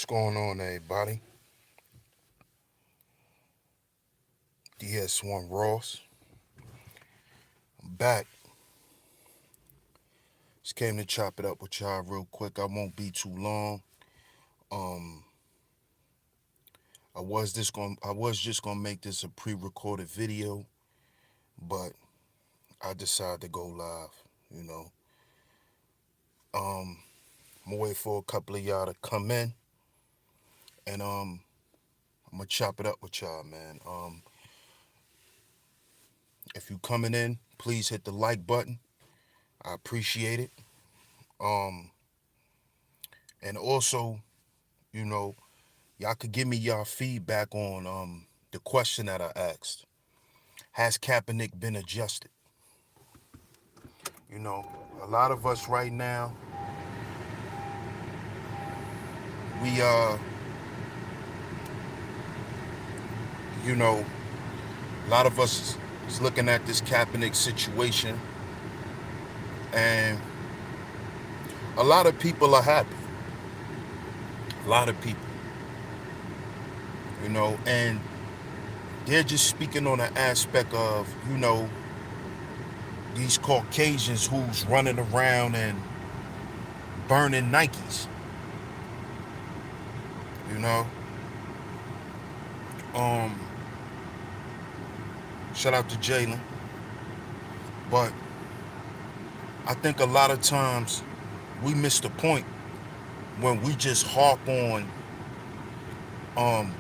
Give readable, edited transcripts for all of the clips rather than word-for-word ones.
going on, everybody? DS1 Ross. I'm back. Just came to chop it up with y'all real quick. I won't be too long. Um, I was just gonna make this a pre-recorded video, but I decided to go live. You know, um, I'm gonna wait for a couple of y'all to come in, and I'm gonna chop it up with y'all, man. If you coming in, please hit the like button. I appreciate it. Um, and also, you know, y'all could give me y'all feedback on the question that I asked. Has Kaepernick been adjusted? You know, a lot of us right now, we you know, a lot of us is looking at this Kaepernick situation, and a lot of people are happy. A lot of people, and they're just speaking on an aspect of, these Caucasians who's running around and burning Nikes. You know, um, shout out to Jalen, but I think a lot of times we miss the point when we just harp on, um,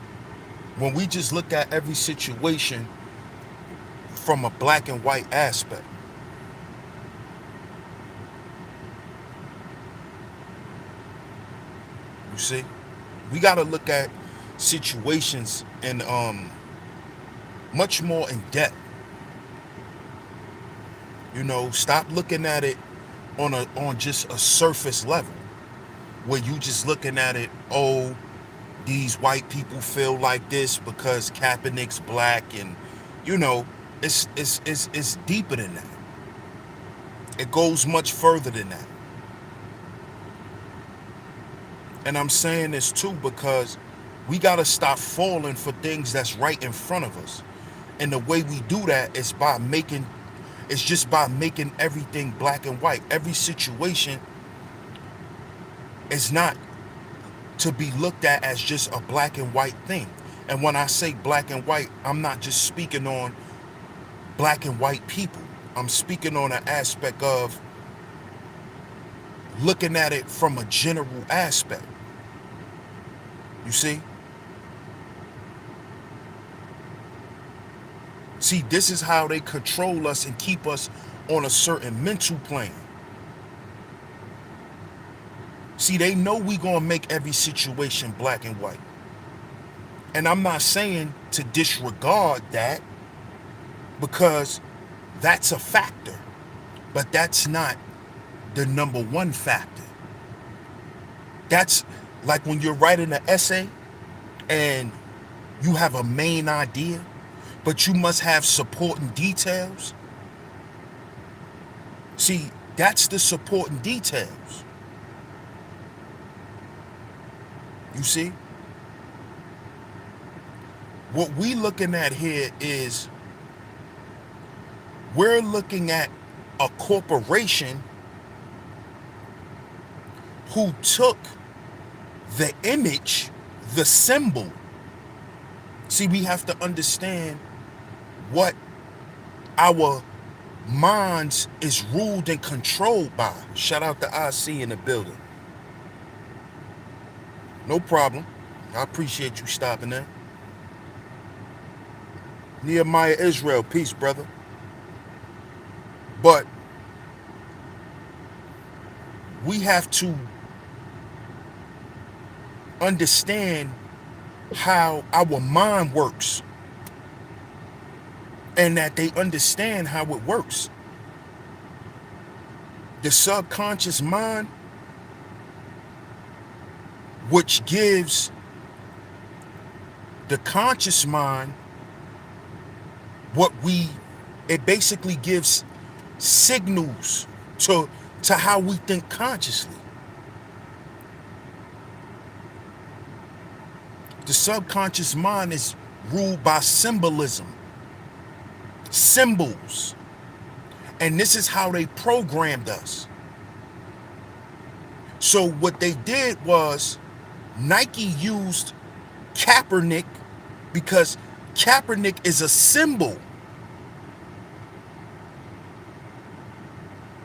when we just look at every situation from a black and white aspect. You see, we got to look at situations in much more in depth. Stop looking at it on just a surface level where you just looking at it. Oh, these white people feel like this because Kaepernick's black, and you know, it's deeper than that. It goes much further than that. And I'm saying this too because we gotta stop falling for things that's right in front of us. And the way we do that is it's just by making everything black and white. Every situation is not to be looked at as just a black and white thing. And when I say black and white, I'm not just speaking on black and white people. I'm speaking on an aspect of looking at it from a general aspect. You see? See, this is how they control us and keep us on a certain mental plane. See, they know we gonna make every situation black and white. And I'm not saying to disregard that because that's a factor, but that's not the number one factor. That's like when you're writing an essay and you have a main idea, but you must have supporting details. See, that's the supporting details. You see? What we looking at here is we're looking at a corporation who took the image, the symbol. See, we have to understand what our minds is ruled and controlled by. Shout out to IC in the building. No problem. I appreciate you stopping there. Nehemiah Israel, peace, brother. But we have to understand how our mind works and that they understand how it works. The subconscious mind, which gives the conscious mind it basically gives signals to how we think consciously. The subconscious mind is ruled by symbolism, symbols. And this is how they programmed us. So what they did was Nike used Kaepernick because Kaepernick is a symbol.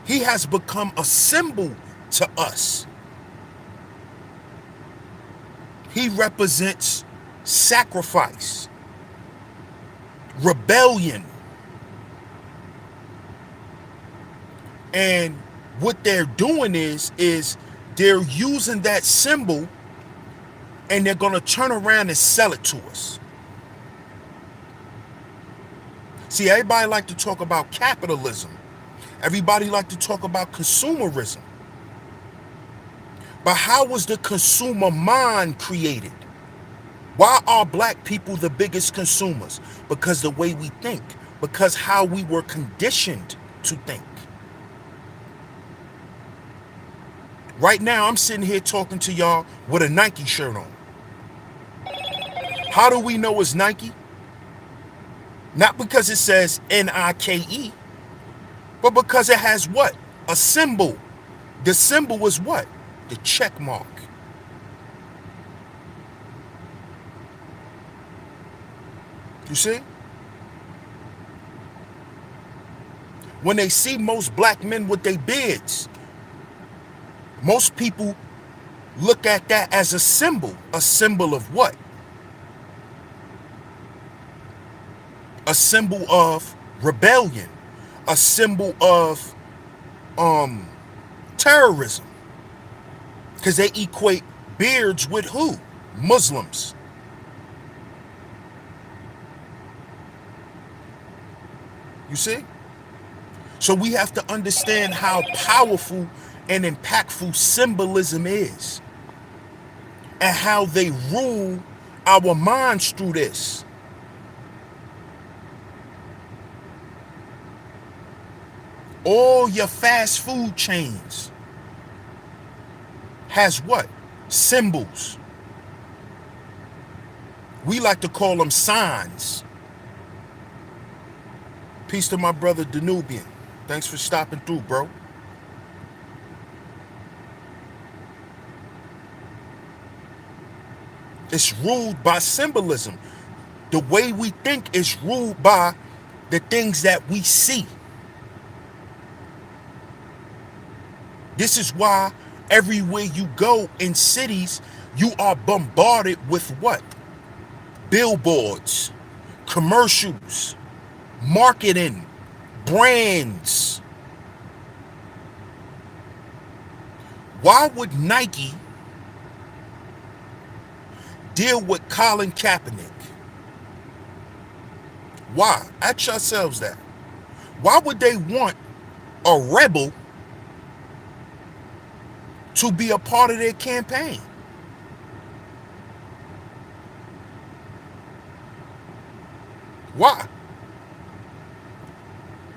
He has become a symbol to us. He represents sacrifice, rebellion. And what they're doing is they're using that symbol and they're going to turn around and sell it to us. See, everybody like to talk about capitalism. Everybody like to talk about consumerism. But how was the consumer mind created? Why are black people the biggest consumers? Because the way we think, because how we were conditioned to think. Right now, I'm sitting here talking to y'all with a Nike shirt on. How do we know it's Nike? Not because it says Nike, but because it has what? A symbol. The symbol is what? The check mark. You see? When they see most black men with their beards, most people look at that as a symbol. A symbol of what? A symbol of rebellion. A symbol of terrorism. Because they equate beards with who? Muslims. You see? So we have to understand how powerful and impactful symbolism is. And how they rule our minds through this. All your fast food chains has what? Symbols. We like to call them signs. Peace to my brother Danubian. Thanks for stopping through, bro. It's ruled by symbolism. The way we think is ruled by the things that we see. This is why everywhere you go in cities, you are bombarded with what? Billboards, commercials, marketing, brands. Why would Nike deal with Colin Kaepernick? Why? Ask yourselves that. Why would they want a rebel to be a part of their campaign? Why?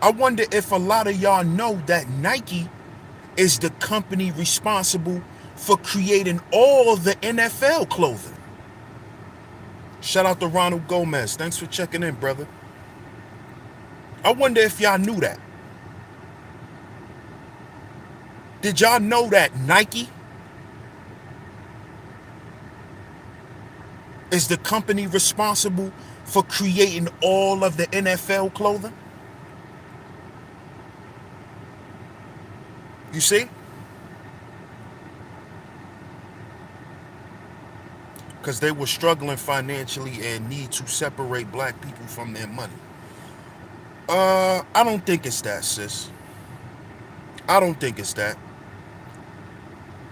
I wonder if a lot of y'all know that Nike is the company responsible for creating all the NFL clothing. Shout out to Ronald Gomez. Thanks for checking in, brother. I wonder if y'all knew that. Did y'all know that Nike is the company responsible for creating all of the NFL clothing? You see? Because they were struggling financially and need to separate black people from their money. I don't think it's that, sis. I don't think it's that.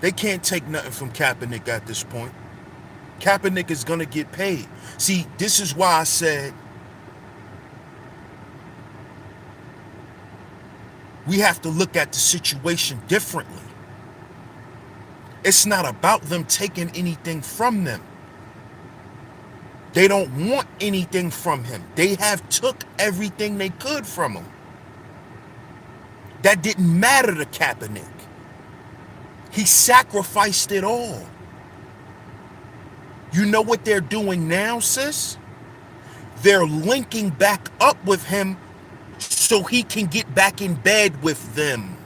They can't take nothing from Kaepernick at this point. Kaepernick is going to get paid. See, this is why I said we have to look at the situation differently. It's not about them taking anything from them. They don't want anything from him. They have took everything they could from him. That didn't matter to Kaepernick. He sacrificed it all. You know what they're doing now, sis? They're linking back up with him so he can get back in bed with them.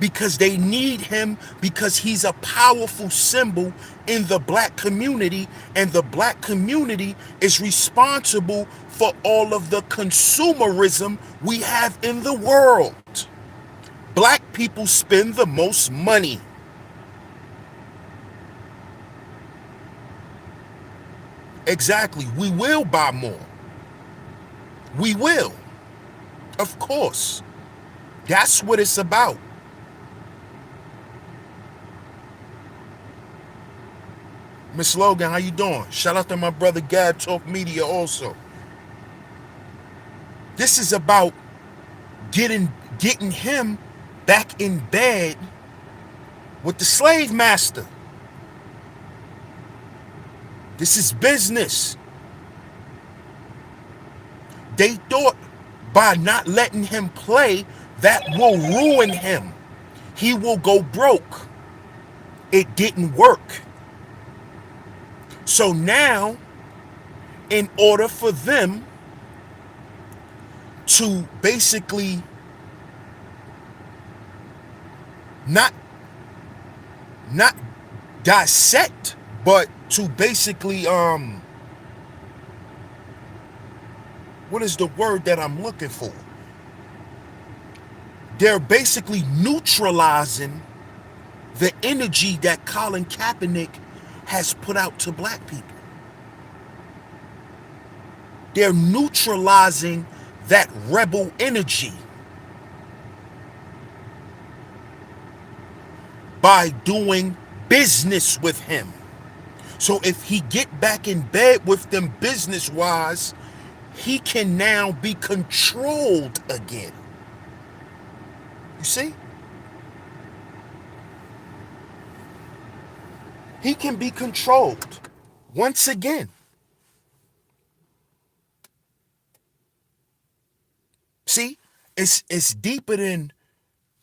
Because they need him, because he's a powerful symbol in the black community, and the black community is responsible for all of the consumerism we have in the world. Black people spend the most money. Exactly. We will buy more. We will. Of course. That's what it's about. Miss Logan, how you doing? Shout out to my brother Gab Talk Media also. This is about getting him back in bed with the slave master. This is business. They thought by not letting him play, that will ruin him. He will go broke. It didn't work. So now, in order for them to basically not not dissect, but to basically what is the word that I'm looking for? They're basically neutralizing the energy that Colin Kaepernick has put out to black people. They're neutralizing that rebel energy by doing business with him. So if he get back in bed with them business-wise, he can now be controlled again. You see? He can be controlled once again. See? It's deeper than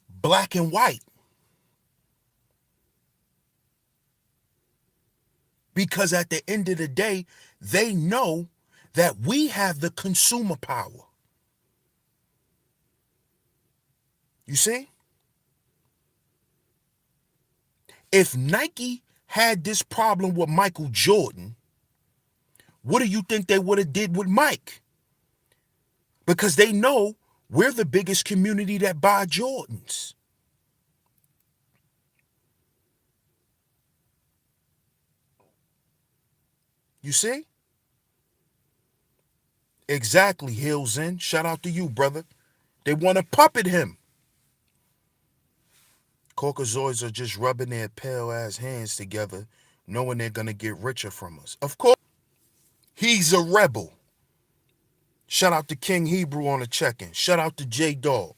black and white. Because at the end of the day, they know that we have the consumer power. You see? If Nike had this problem with Michael Jordan, what do you think they would have did with Mike? Because they know we're the biggest community that buy Jordans. You see? Exactly, Hills in. Shout out to you, brother. They want to puppet him. Caucasoids are just rubbing their pale ass hands together, knowing they're going to get richer from us. Of course, he's a rebel. Shout out to King Hebrew on the check-in. Shout out to J Dog.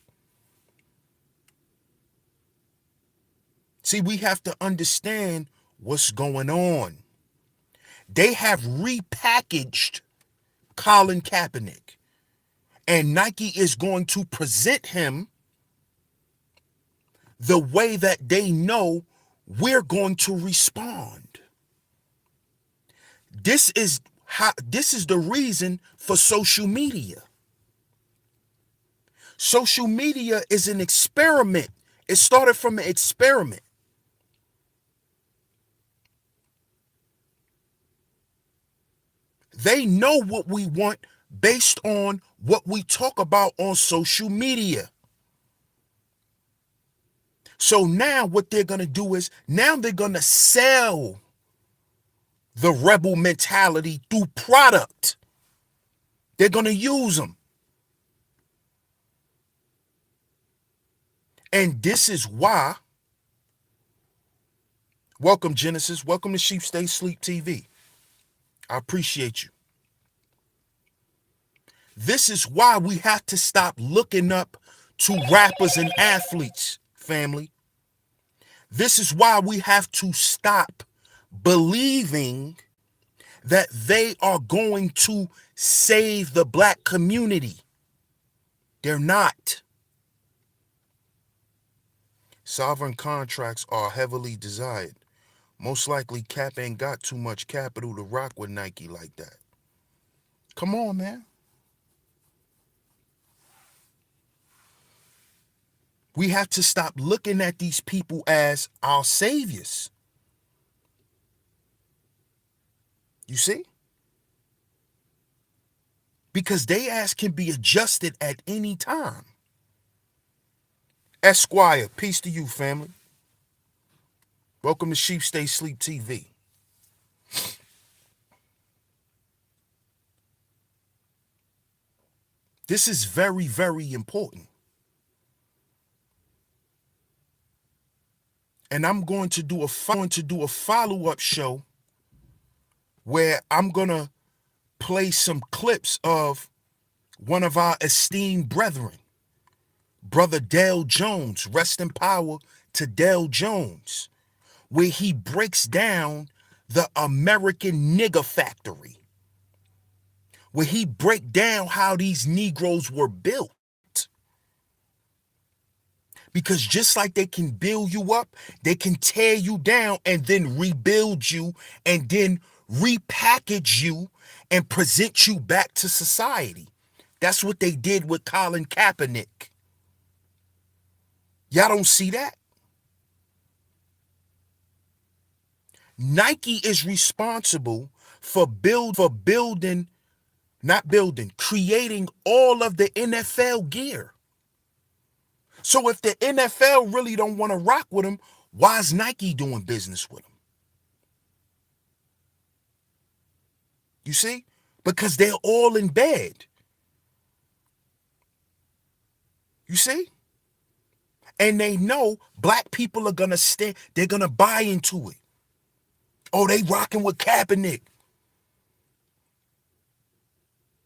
See, we have to understand what's going on. They have repackaged Colin Kaepernick, and Nike is going to present him the way that they know we're going to respond. This is the reason for social media. Social media is an experiment. It started from an experiment. They know what we want based on what we talk about on social media. So now what they're going to do is now they're going to sell the rebel mentality through product. They're going to use them. And this is why, welcome Genesis, welcome to Sheep Stay Sleep TV. I appreciate you. This is why we have to stop looking up to rappers and athletes, family. This is why we have to stop believing that they are going to save the black community. They're not. Sovereign contracts are heavily desired. Most likely Cap ain't got too much capital to rock with Nike like that. Come on, man. We have to stop looking at these people as our saviors. You see? Because they ass can be adjusted at any time. Esquire, peace to you, family. Welcome to Sheep Stay Sleep TV. This is very, very important. And I'm going to do a follow-up show where I'm going to play some clips of one of our esteemed brethren, Brother Dale Jones, rest in power to Dale Jones, where he breaks down the American nigger factory, where he break down how these Negroes were built. Because just like they can build you up, they can tear you down and then rebuild you and then repackage you and present you back to society. That's what they did with Colin Kaepernick. Y'all don't see that? Nike is responsible for creating all of the NFL gear. So if the NFL really don't want to rock with them, why is Nike doing business with them? You see? Because they're all in bed. You see? And they know black people are gonna they're gonna buy into it. Oh, they rocking with Kaepernick.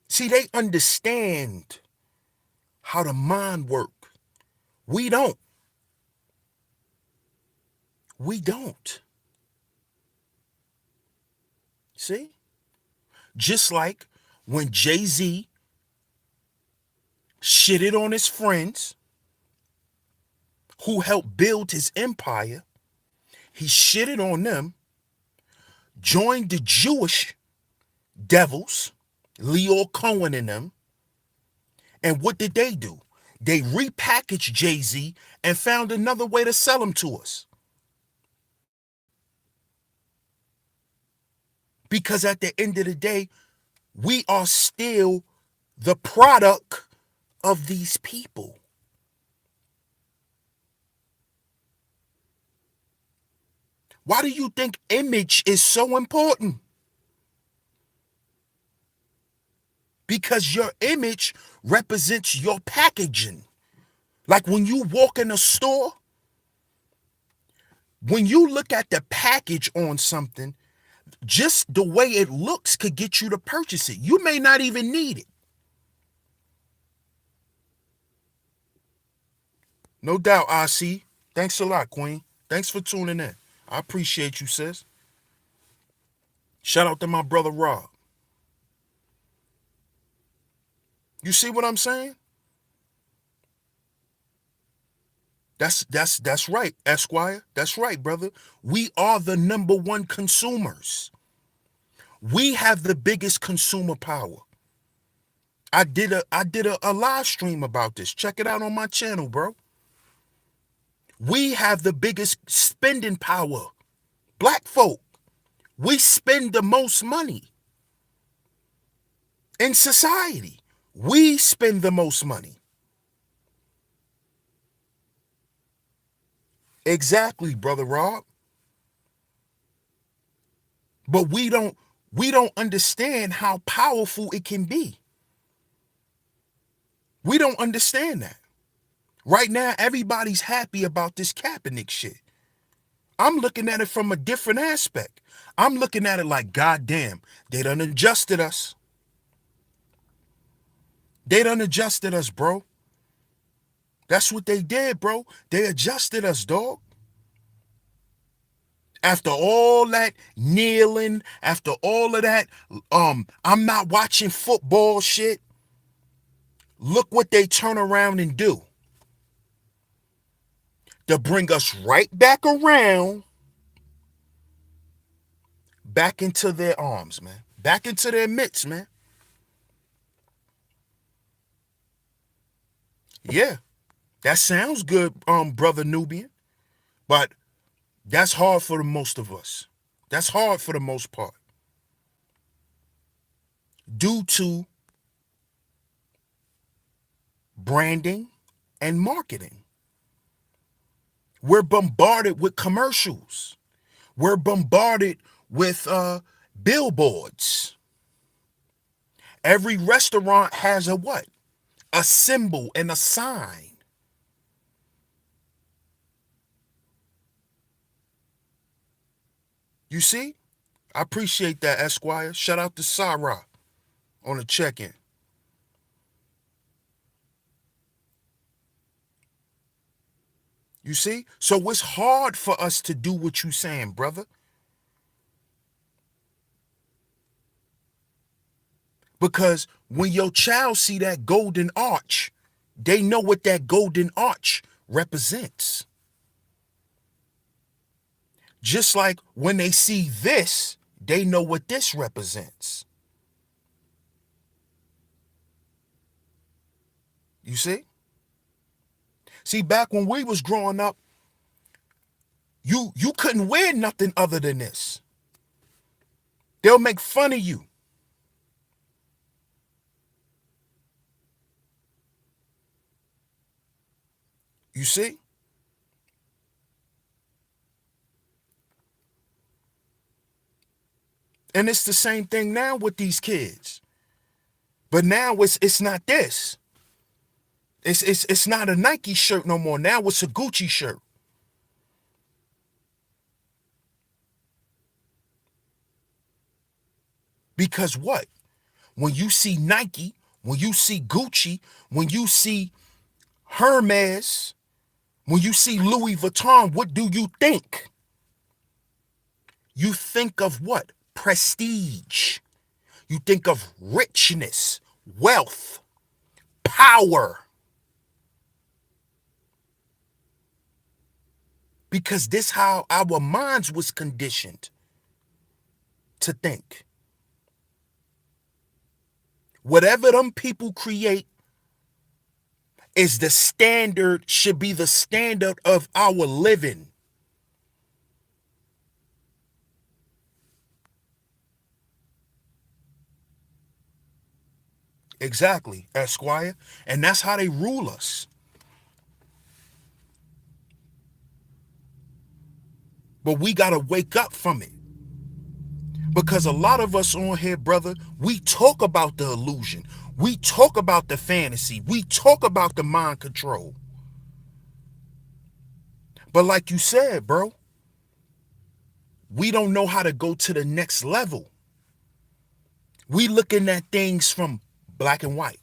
See, they understand how the mind work. We don't. We don't. See? Just like when Jay-Z shitted on his friends who helped build his empire, he shitted on them, joined the Jewish devils, Leo Cohen and them, and what did they do? They repackaged Jay-Z and found another way to sell him to us. Because at the end of the day, we are still the product of these people. Why do you think image is so important? Because your image represents your packaging. Like when you walk in a store, when you look at the package on something, just the way it looks could get you to purchase it. You may not even need it. No doubt, IC. Thanks a lot, Queen. Thanks for tuning in. I appreciate you, sis. Shout out to my brother Rob. You see what I'm saying? That's right, Esquire. That's right, brother. We are the number one consumers. We have the biggest consumer power. I did a live stream about this. Check it out on my channel, bro. We have the biggest spending power. Black folk, we spend the most money in society. We spend the most money. Exactly, brother Rob. But we don't understand how powerful it can be. We don't understand that. Right now, everybody's happy about this Kaepernick shit. I'm looking at it from a different aspect. I'm looking at it like, goddamn, they done adjusted us. They done adjusted us, bro. That's what they did, bro. They adjusted us, dog. After all that kneeling, after all of that, I'm not watching football shit. Look what they turn around and do. To bring us right back around back into their arms, man. Back into their midst, man. Yeah, that sounds good, brother Nubian, but that's hard for the most of us. That's hard for the most part. Due to branding and marketing. We're bombarded with commercials. We're bombarded with billboards. Every restaurant has a what? A symbol and a sign. You see? I appreciate that, Esquire. Shout out to Sarah on the check-in. You see? So it's hard for us to do what you saying, brother. Because when your child see that golden arch, they know what that golden arch represents. Just like when they see this, they know what this represents. You see? See, back when we was growing up, you couldn't wear nothing other than this. They'll make fun of you. You see? And it's the same thing now with these kids. But now it's not this. It's not a Nike shirt no more. Now it's a Gucci shirt. Because what? When you see Nike, when you see Gucci, when you see Hermes, when you see Louis Vuitton, what do you think? You think of what? Prestige. You think of richness, wealth, power. Because this how our minds was conditioned to think. Whatever them people create is the standard, should be the standard of our living. Exactly, Esquire. And that's how they rule us. But we got to wake up from it. Because a lot of us on here, brother, we talk about the illusion. We talk about the fantasy. We talk about the mind control. But like you said, bro, we don't know how to go to the next level. We looking at things from black and white.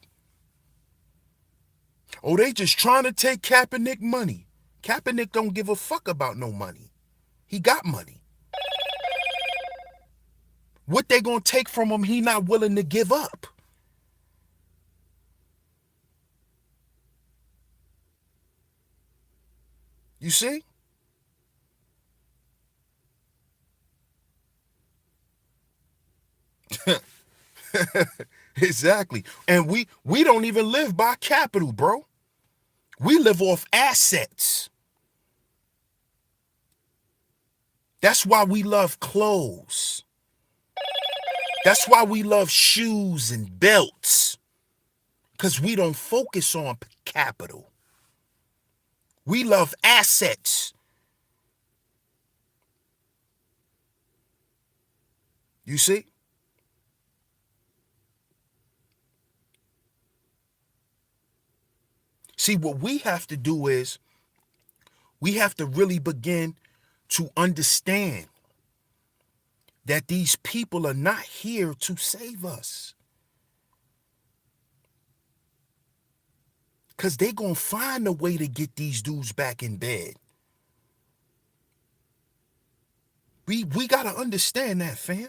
Oh, they just trying to take Kaepernick money. Kaepernick don't give a fuck about no money. He got money. What they gonna take from him, he not willing to give up. You see? Exactly. And we don't even live by capital, bro. We live off assets. That's why we love clothes. That's why we love shoes and belts. Because we don't focus on capital. We love assets. You see? See, what we have to do is we have to really begin to understand that these people are not here to save us. Because they going to find a way to get these dudes back in bed. We got to understand that, fam.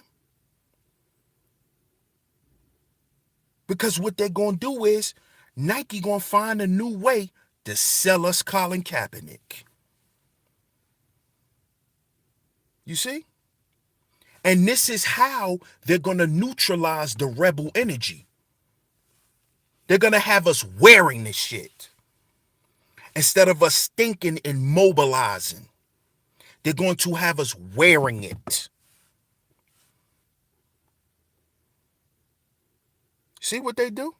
Because what they're going to do is Nike going to find a new way to sell us Colin Kaepernick. You see? And this is how they're going to neutralize the rebel energy. They're going to have us wearing this shit instead of us thinking and mobilizing. They're going to have us wearing it. See what they do?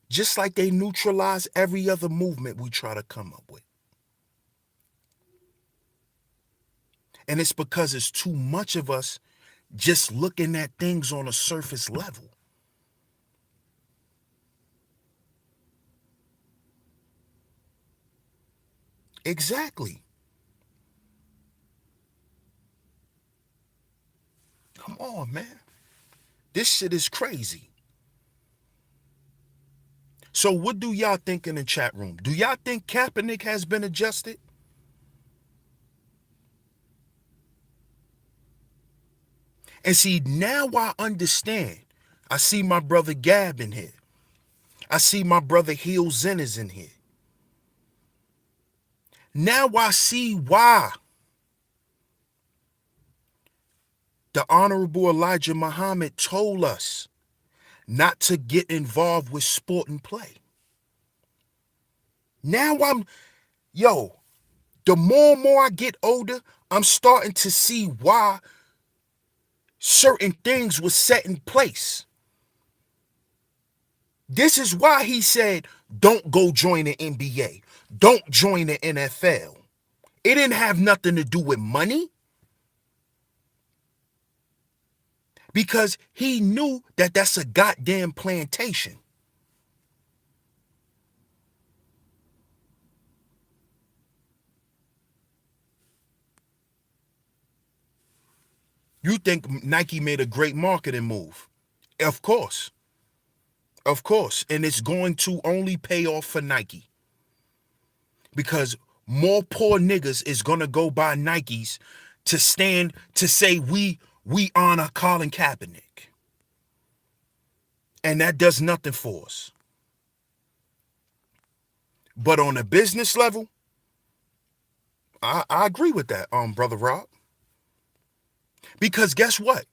Just like they neutralize every other movement we try to come up with. And it's because it's too much of us just looking at things on a surface level. Exactly. Come on, man. This shit is crazy. So what do y'all think in the chat room? Do y'all think Kaepernick has been adjusted? And see, now I understand. I see my brother Gab in here. I see my brother Heel Zen is in here. Now I see why the Honorable Elijah Muhammad told us not to get involved with sport and play. Now the more and more I get older, I'm starting to see why certain things were set in place. This is why he said, don't go join the NBA. Don't join the NFL. It didn't have nothing to do with money because he knew that that's a goddamn plantation. You think Nike made a great marketing move? Of course. Of course. And it's going to only pay off for Nike because more poor niggas is going to go buy Nikes to stand to say we honor Colin Kaepernick. And that does nothing for us. But on a business level, I agree with that, Brother Rob. Because guess what?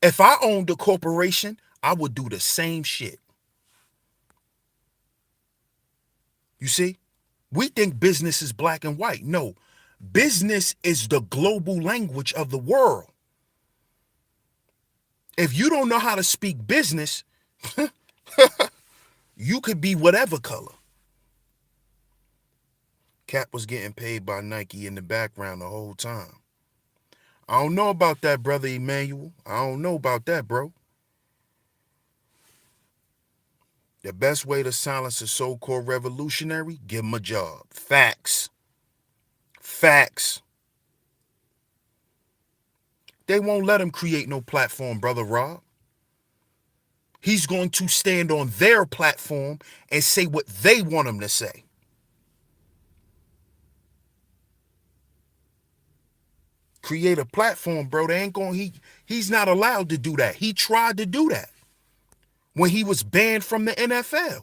If I owned a corporation, I would do the same shit. You see? We think business is black and white. No, business is the global language of the world. If you don't know how to speak business, you could be whatever color. Cap was getting paid by Nike in the background the whole time. I don't know about that, Brother Emmanuel. I don't know about that, bro. The best way to silence a so-called revolutionary, give him a job. Facts. Facts. They won't let him create no platform, Brother Rob. He's going to stand on their platform and say what they want him to say. Create a platform, bro. They ain't going. He's not allowed to do that. He tried to do that when he was banned from the NFL.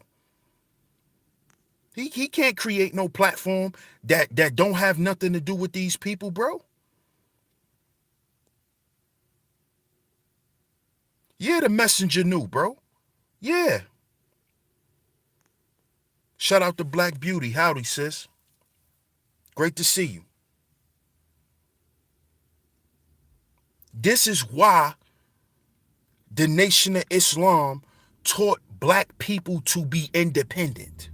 He can't create no platform that don't have nothing to do with these people, bro. Yeah, the messenger knew, bro. Yeah. Shout out to Black Beauty. Howdy, sis. Great to see you. This is why the Nation of Islam taught black people to be independent.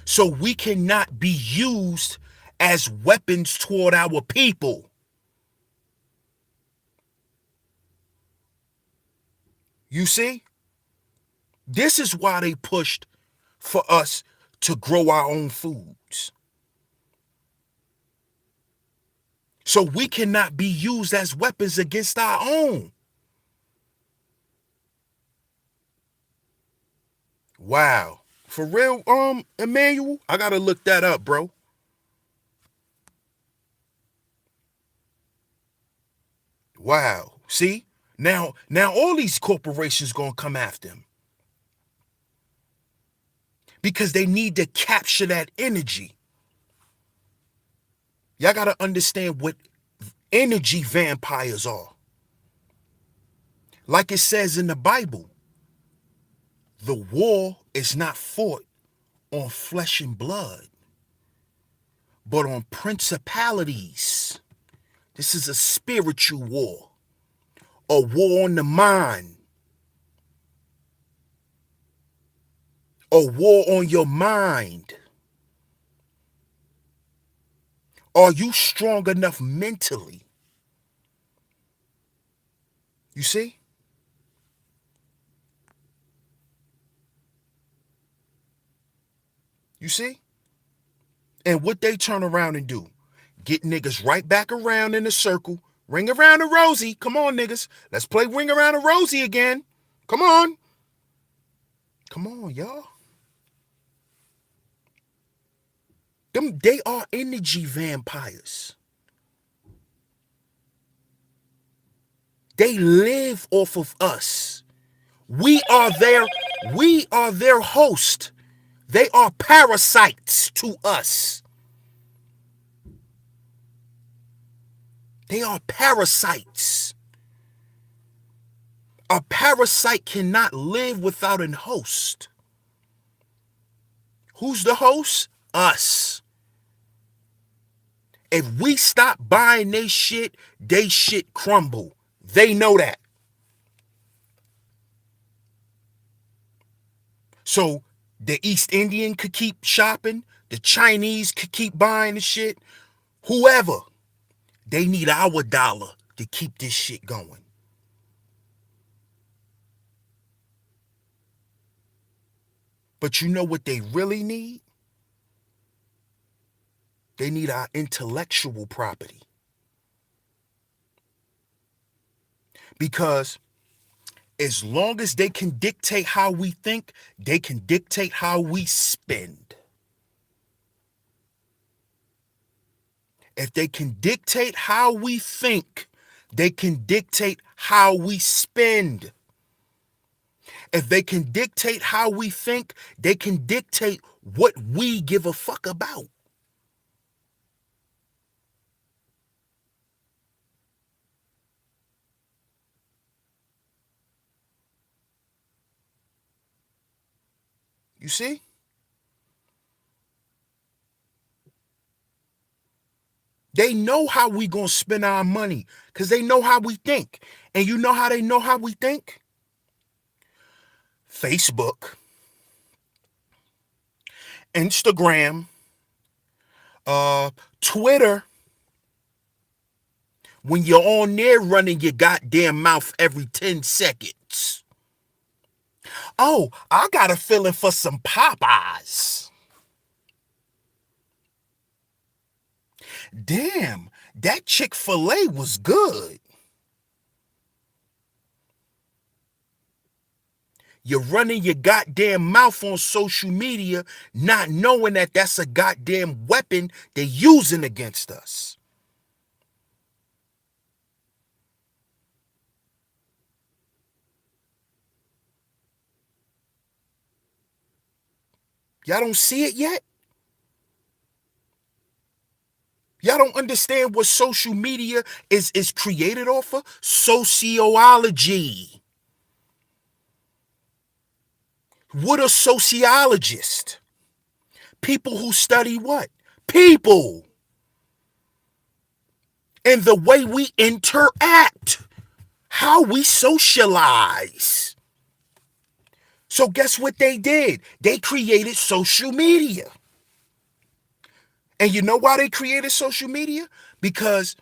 So we cannot be used as weapons toward our people. You see? This is why they pushed for us to grow our own foods. So we cannot be used as weapons against our own. Wow. For real, Emmanuel? I gotta look that up, bro. Wow. See? Now all these corporations gonna come after him. Because they need to capture that energy. Y'all got to understand what energy vampires are. Like it says in the Bible, the war is not fought on flesh and blood, but on principalities. This is a spiritual war, a war on the mind, a war on your mind. Are you strong enough mentally? You see? You see? And what they turn around and do, get niggas right back around in a circle. Ring around the Rosie. Come on, niggas. Let's play ring around the Rosie again. Come on. Come on, y'all. They are energy vampires. They live off of us. We are their host. They are parasites to us. They are parasites. A parasite cannot live without a host. Who's the host? Us. If we stop buying they shit crumble. They know that. So the East Indian could keep shopping, the Chinese could keep buying the shit, whoever. They need our dollar to keep this shit going. But you know what they really need? They need our intellectual property. Because as long as they can dictate how we think, they can dictate how we spend. If they can dictate how we think, they can dictate how we spend. If they can dictate how we think, they can dictate what we give a fuck about. You see? They know how we gonna spend our money because they know how we think. And you know how they know how we think? Facebook, Instagram, Twitter. When you're on there running your goddamn mouth every 10 seconds. Oh, I got a feeling for some Popeyes. Damn, that Chick-fil-A was good. You're running your goddamn mouth on social media, not knowing that that's a goddamn weapon they're using against us. Y'all don't see it yet? Y'all don't understand what social media is created off of? Sociology. What are sociologists? People who study what? People. And the way we interact. How we socialize. So guess what they did? They created social media. And you know why they created social media? Because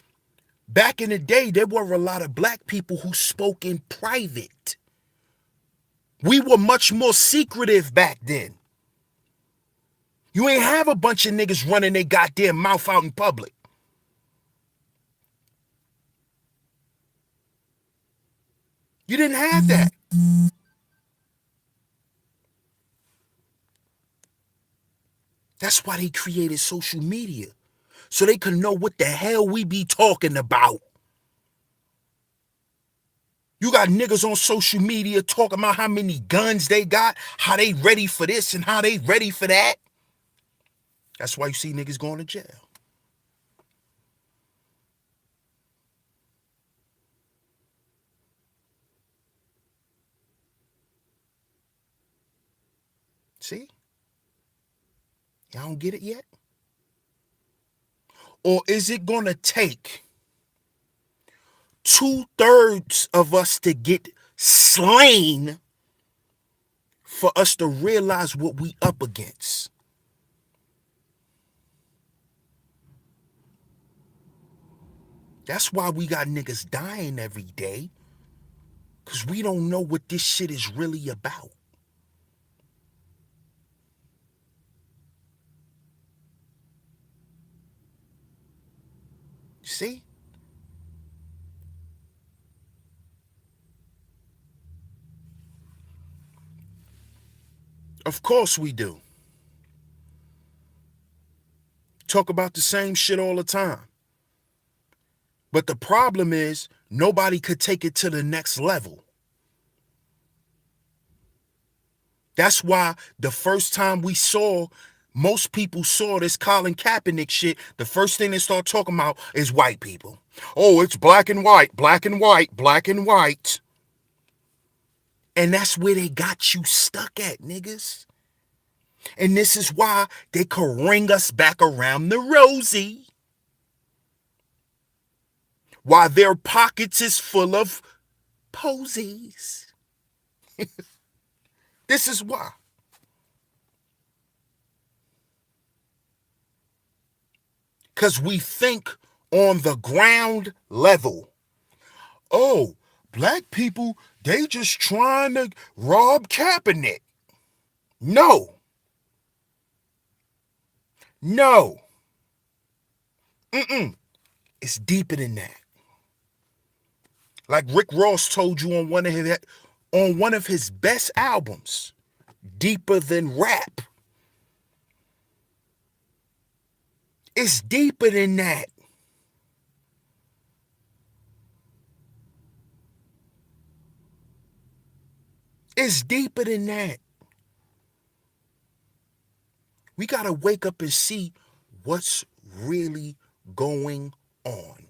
back in the day, there were a lot of black people who spoke in private. We were much more secretive back then. You ain't have a bunch of niggas running their goddamn mouth out in public. You didn't have that. That's why they created social media. So they could know what the hell we be talking about. You got niggas on social media talking about how many guns they got, how they ready for this and how they ready for that. That's why you see niggas going to jail. See? Y'all don't get it yet? Or is it going to take 2/3 of us to get slain for us to realize what we up against? That's why we got niggas dying every day, because we don't know what this shit is really about. See? Of course we do. Talk about the same shit all the time. But the problem is, nobody could take it to the next level. That's why the first time most people saw this Colin Kaepernick shit, the first thing they start talking about is white people. Oh, it's black and white, black and white, black and white. And that's where they got you stuck at, niggas. And this is why they could ring us back around the rosy. While their pockets is full of posies. This is why. Because we think on the ground level. Oh, black people, they just trying to rob Kaepernick. No. No. It's deeper than that. Like Rick Ross told you on one of his best albums, Deeper Than Rap. It's deeper than that. It's deeper than that. We got to wake up and see what's really going on.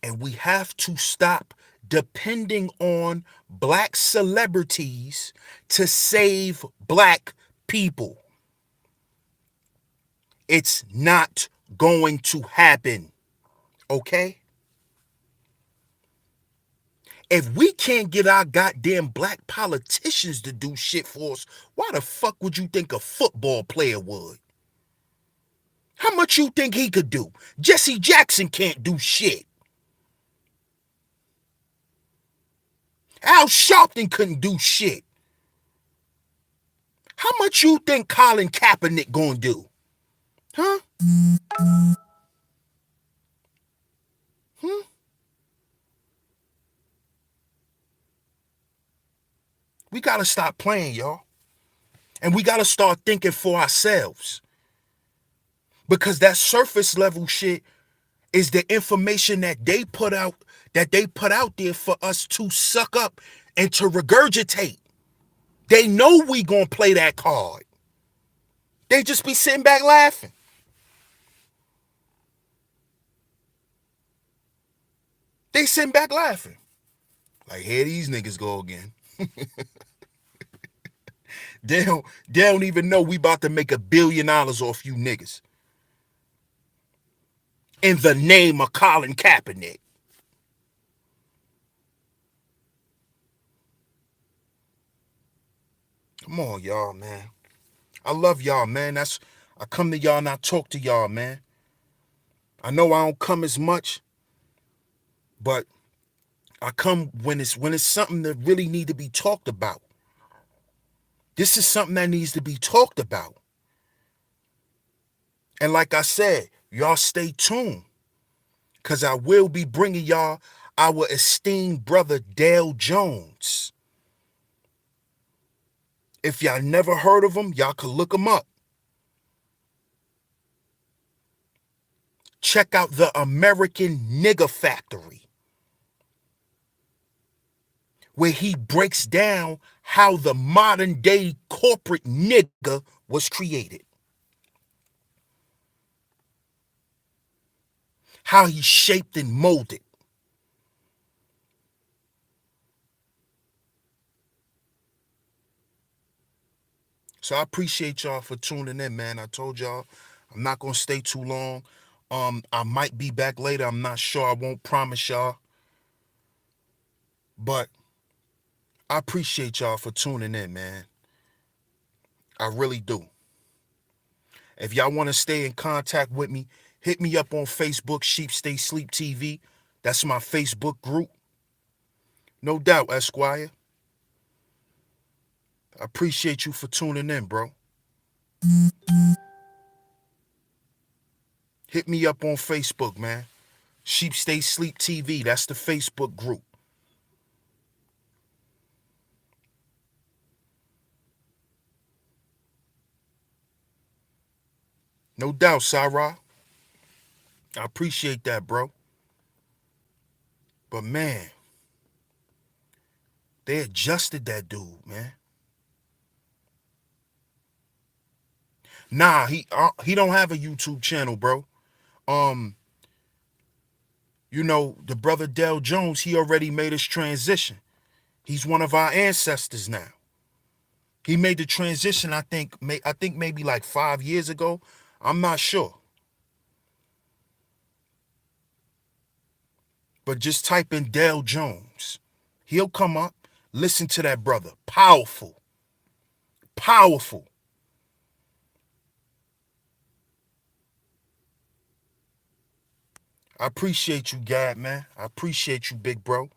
And we have to stop depending on black celebrities to save black people. It's not going to happen. Okay? If we can't get our goddamn black politicians to do shit for us, why the fuck would you think a football player would? How much you think he could do? Jesse Jackson can't do shit. Al Sharpton couldn't do shit. How much you think Colin Kaepernick gonna do? Huh? We gotta stop playing, y'all. And we gotta start thinking for ourselves. Because that surface level shit is the information that they put out there for us to suck up and to regurgitate. They know we gonna play that card. They just be sitting back laughing. They sitting back laughing. Like, here these niggas go again. They don't even know we about to make $1 billion off you niggas. In the name of Colin Kaepernick. Come on, y'all, man. I love y'all, man. I come to y'all and I talk to y'all, man. I know I don't come as much, but I come when it's something that really need to be talked about. This is something that needs to be talked about. And like I said, y'all stay tuned, because I will be bringing y'all our esteemed brother Dale Jones. If y'all never heard of him, y'all could look him up. Check out the American Nigger Factory, where he breaks down how the modern day corporate nigger was created. How he shaped and molded. So I appreciate y'all for tuning in, man. I told y'all I'm not gonna stay too long. I might be back later. I'm not sure. I won't promise y'all. But I appreciate y'all for tuning in, man. I really do. If y'all want to stay in contact with me, hit me up on Facebook, Sheep Stay Sleep TV. That's my Facebook group. No doubt, Esquire. I appreciate you for tuning in, bro. Hit me up on Facebook, man. Sheep Stay Sleep TV. That's the Facebook group. No doubt, Sarah. I appreciate that, bro. But man, they adjusted that dude, man. Nah, he don't have a YouTube channel, bro. Um, the brother Dell Jones, he already made his transition. He's one of our ancestors now. He made the transition, I think maybe like 5 years ago. I'm not sure. But just type in Dell Jones. He'll come up. Listen to that brother. Powerful. Powerful. I appreciate you, Gad, man. I appreciate you, big bro.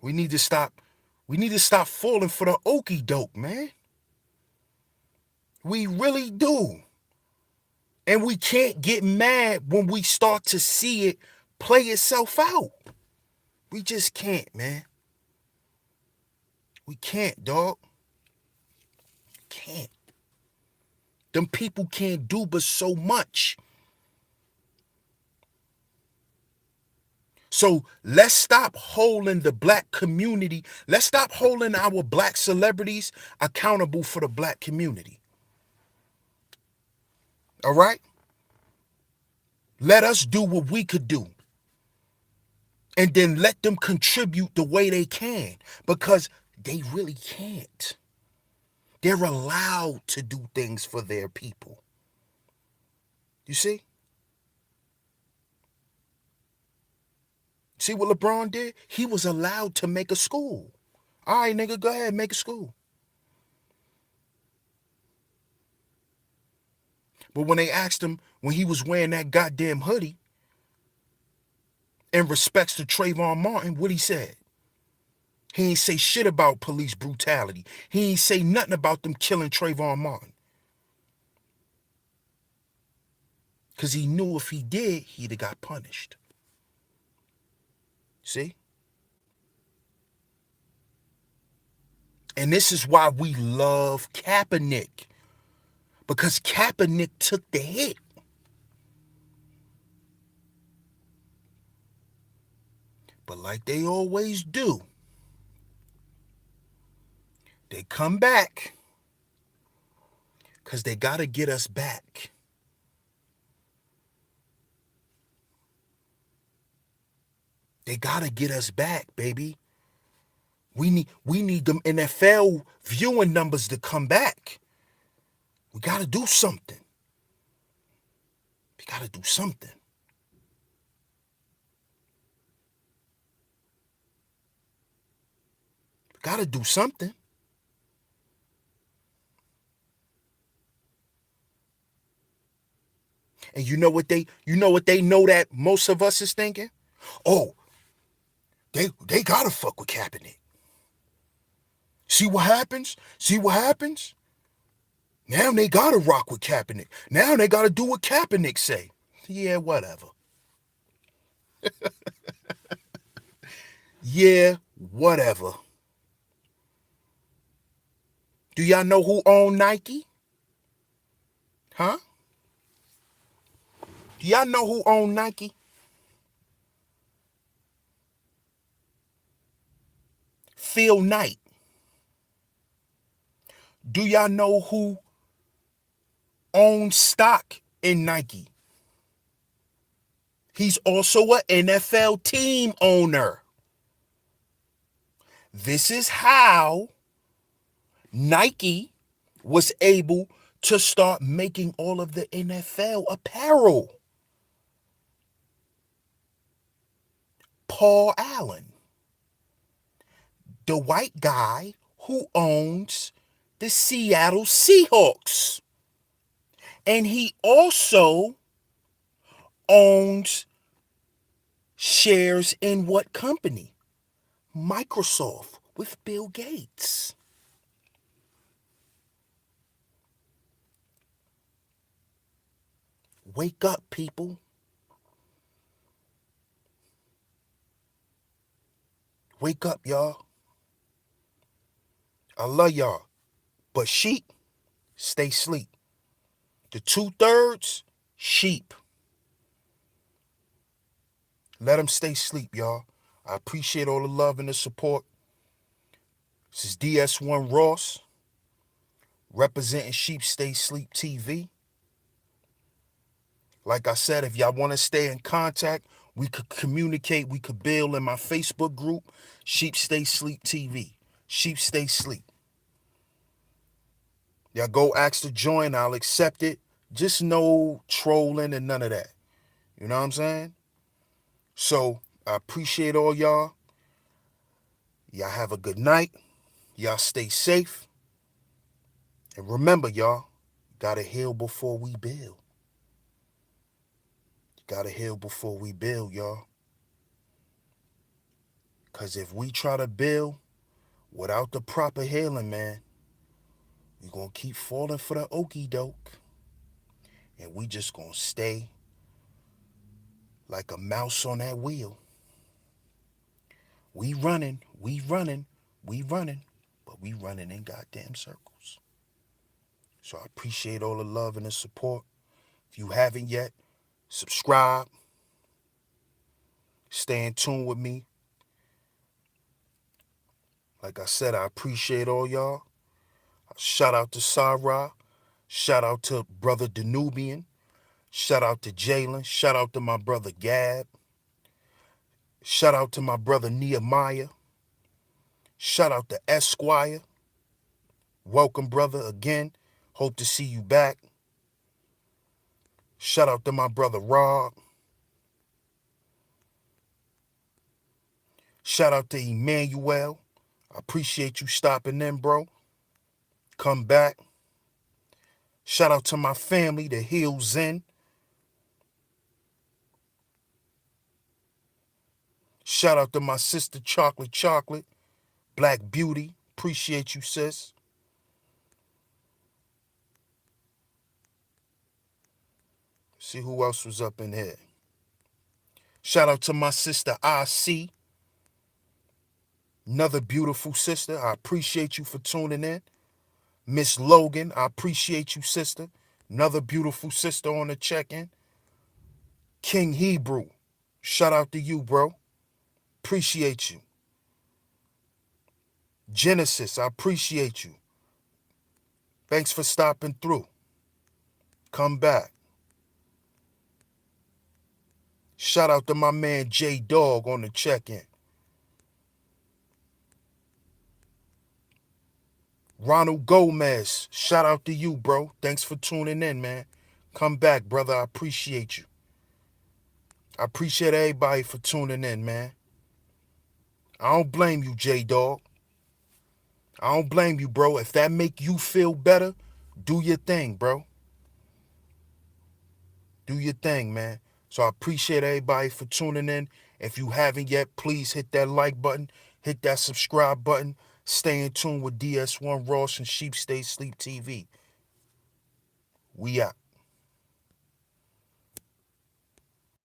We need to stop. We need to stop falling for the okie doke, man. We really do. And we can't get mad when we start to see it play itself out. We just can't, man. We can't, dog. Can't. Them people can't do but so much. So let's stop holding the black community. Let's stop holding our black celebrities accountable for the black community. All right? Let us do what we could do. And then let them contribute the way they can. Because they really can't. They're allowed to do things for their people. You see? See what LeBron did? He was allowed to make a school. All right, nigga, go ahead, make a school. But when they asked him, when he was wearing that goddamn hoodie, in respects to Trayvon Martin, what he said? He ain't say shit about police brutality. He ain't say nothing about them killing Trayvon Martin. Because he knew if he did, he'd have got punished. See? And this is why we love Kaepernick. Because Kaepernick took the hit. But like they always do, they come back because they got to get us back. They got to get us back, baby. We need them NFL viewing numbers to come back. We got to do something. We got to do something. We got to do something. And you know what they know that most of us is thinking? Oh, they got to fuck with Kaepernick. See what happens? See what happens? Now they got to rock with Kaepernick. Now they got to do what Kaepernick say. Yeah, whatever. Yeah, whatever. Do y'all know who owned Nike? Huh? Do y'all know who owned Nike? Phil Knight. Do y'all know who owns stock in Nike? He's also an NFL team owner. This is how Nike was able to start making all of the NFL apparel. Paul Allen, the white guy who owns the Seattle Seahawks. And he also owns shares in what company? Microsoft with Bill Gates. Wake up, people. Wake up, y'all. I love y'all. But sheep, stay asleep. The 2/3, sheep. Let them stay asleep, y'all. I appreciate all the love and the support. This is DS1 Ross, representing Sheep Stay Sleep TV. Like I said, if y'all want to stay in contact, we could communicate, we could build in my Facebook group, Sheep Stay Sleep TV. Sheep Stay Sleep. Y'all go ask to join, I'll accept it. Just no trolling and none of that. You know what I'm saying? So, I appreciate all y'all. Y'all have a good night. Y'all stay safe. And remember, y'all, gotta heal before we build. Gotta heal before we build, y'all. Because if we try to build without the proper healing, man, we're going to keep falling for the okie doke. And we just going to stay like a mouse on that wheel. We running, but we running in goddamn circles. So I appreciate all the love and the support. If you haven't yet, subscribe. Stay in tune with me. Like I said, I appreciate all y'all. Shout out to Sarah. Shout out to brother Danubian. Shout out to Jalen. Shout out to my brother Gab. Shout out to my brother Nehemiah. Shout out to Esquire. Welcome, brother, again. Hope to see you back. Shout out to my brother Rob. Shout out to Emmanuel. I appreciate you stopping in, bro. Come back. Shout out to my family, the Hills Inn. Shout out to my sister Chocolate. Black Beauty. Appreciate you, sis. See who else was up in here. Shout out to my sister IC. Another beautiful sister. I appreciate you for tuning in. Miss Logan, I appreciate you, sister. Another beautiful sister on the check-in. King Hebrew, shout out to you, bro. Appreciate you. Genesis, I appreciate you. Thanks for stopping through. Come back. Shout out to my man J Dog on the check-in. Ronald Gomez, shout out to you, bro. Thanks for tuning in, man. Come back, brother. I appreciate you. I appreciate everybody for tuning in, man. I don't blame you, J Dog. I don't blame you, bro. If that make you feel better, do your thing, bro. Do your thing, man. So I appreciate everybody for tuning in. If you haven't yet, please hit that like button. Hit that subscribe button. Stay in tune with DS1 Ross and Sheep Stay Sleep TV. We out.